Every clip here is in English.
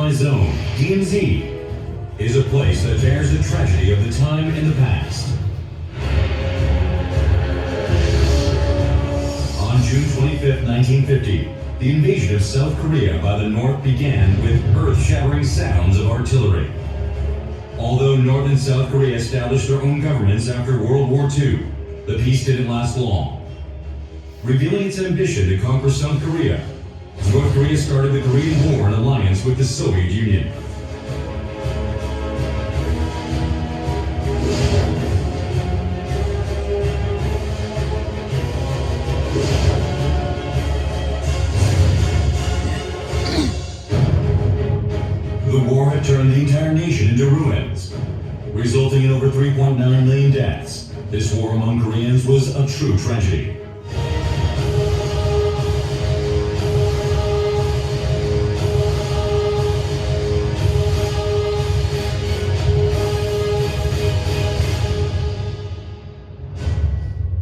no-fly zone, DMZ, is a place that bears the tragedy of the time in the past. On June 25, 1950, the invasion of South Korea by the North began with earth-shattering sounds of artillery. Although North and South Korea established their own governments after World War II, the peace didn't last long. Revealing its ambition to conquer South Korea, North Korea started the Korean War in alliance with the Soviet Union. The war had turned the entire nation into ruins, resulting in over 3.9 million deaths. This war among Koreans was a true tragedy.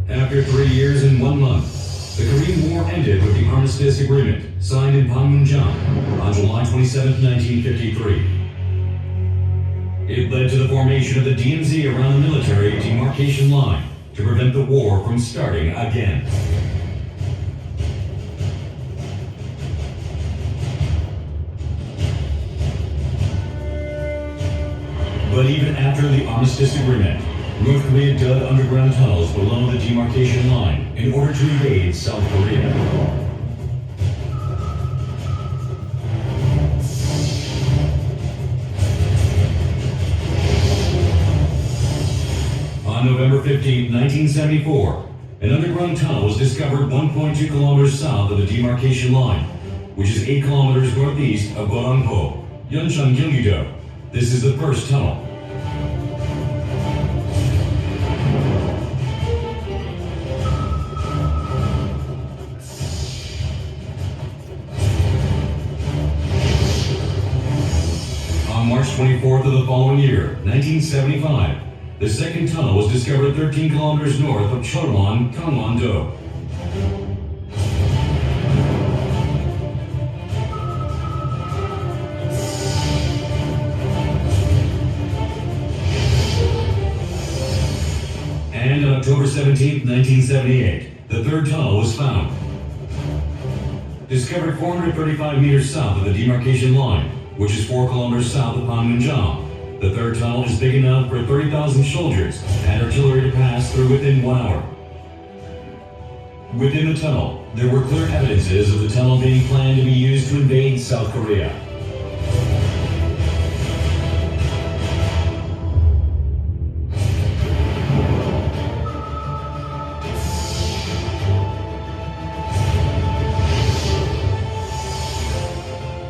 After 3 years and 1 month, the Korean War ended with the Armistice Agreement, signed in Panmunjom on July 27, 1953. It led to the formation of the DMZ around the military demarcation line to prevent the war from starting again. But even after the Armistice Agreement, North Korea dug underground tunnels below the demarcation line in order to invade South Korea. On November 15, 1974, an underground tunnel was discovered 1.2 kilometers south of the demarcation line, which is 8 kilometers northeast of Gorangpo, Yeoncheon Gyeonggi-do. This is the first tunnel. On March 24th of the following year, 1975, the second tunnel was discovered 13 kilometers north of Cheolwon, Gangwon-do. And on October 17, 1978, the third tunnel was found. Discovered 435 meters south of the demarcation line, which is 4 kilometers south of Panmunjom. The third tunnel is big enough for 30,000 soldiers and artillery to pass through within 1 hour. Within the tunnel, there were clear evidences of the tunnel being planned to be used to invade South Korea.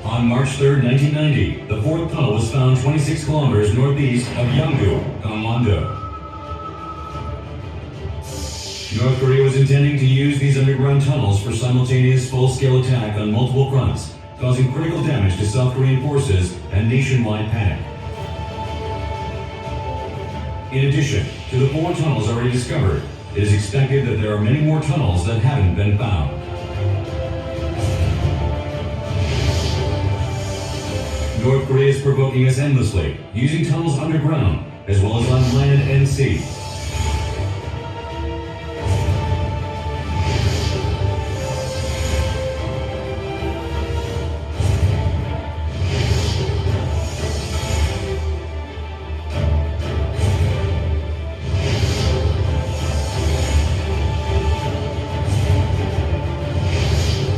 On March 3, 1990, the fourth tunnel was found 26 kilometers northeast of Yanggu, Gangwon-do. North Korea was intending to use these underground tunnels for simultaneous full-scale attack on multiple fronts, causing critical damage to South Korean forces and nationwide panic. In addition to the 4 tunnels already discovered, it is expected that there are many more tunnels that haven't been found. North Korea is provoking us endlessly, using tunnels underground, as well as on land and sea.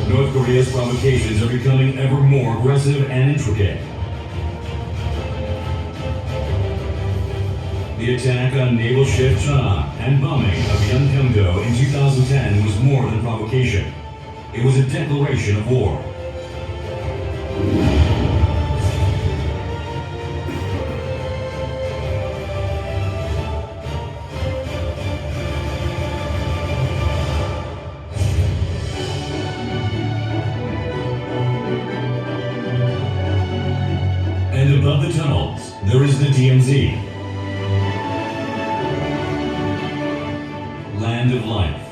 North Korea's provocations are becoming ever more aggressive and intricate. The attack on naval ship Cha and bombing of Yeonpyeong-do in 2010 was more than provocation. It was a declaration of war. And above the tunnels, there is the DMZ. Land of life,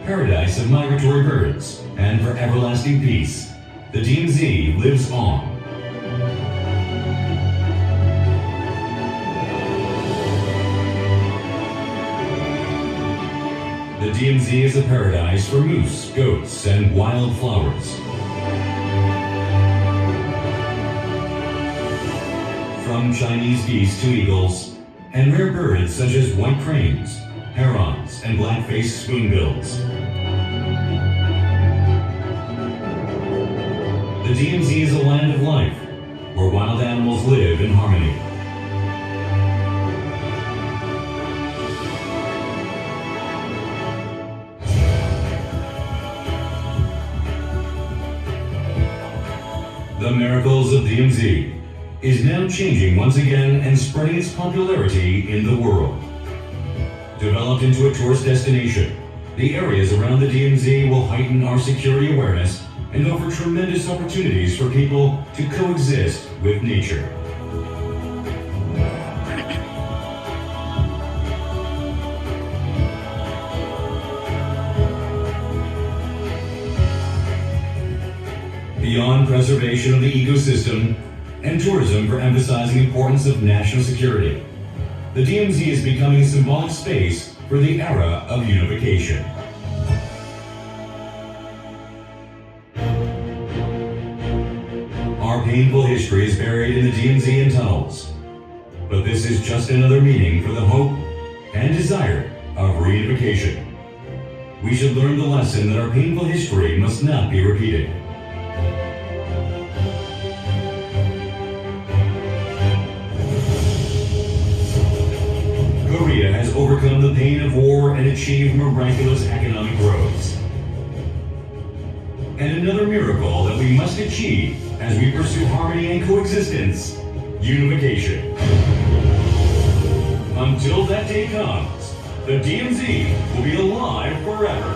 paradise of migratory birds, and for everlasting peace, the DMZ lives on. The DMZ is a paradise for moose, goats, and wildflowers. From Chinese geese to eagles, and rare birds such as white cranes, herons, and black-faced spoonbills. The DMZ is a land of life, where wild animals live in harmony. The miracles of DMZ is now changing once again and spreading its popularity in the world. Developed into a tourist destination, the areas around the DMZ will heighten our security awareness and offer tremendous opportunities for people to coexist with nature. Beyond preservation of the ecosystem and tourism for emphasizing the importance of national security, the DMZ is becoming a symbolic space for the era of unification. Our painful history is buried in the DMZ and tunnels, but this is just another meaning for the hope and desire of reunification. We should learn the lesson that our painful history must not be repeated. Korea has overcome the pain of war and achieved miraculous economic growth. And another miracle that we must achieve as we pursue harmony and coexistence, unification. Until that day comes, the DMZ will be alive forever.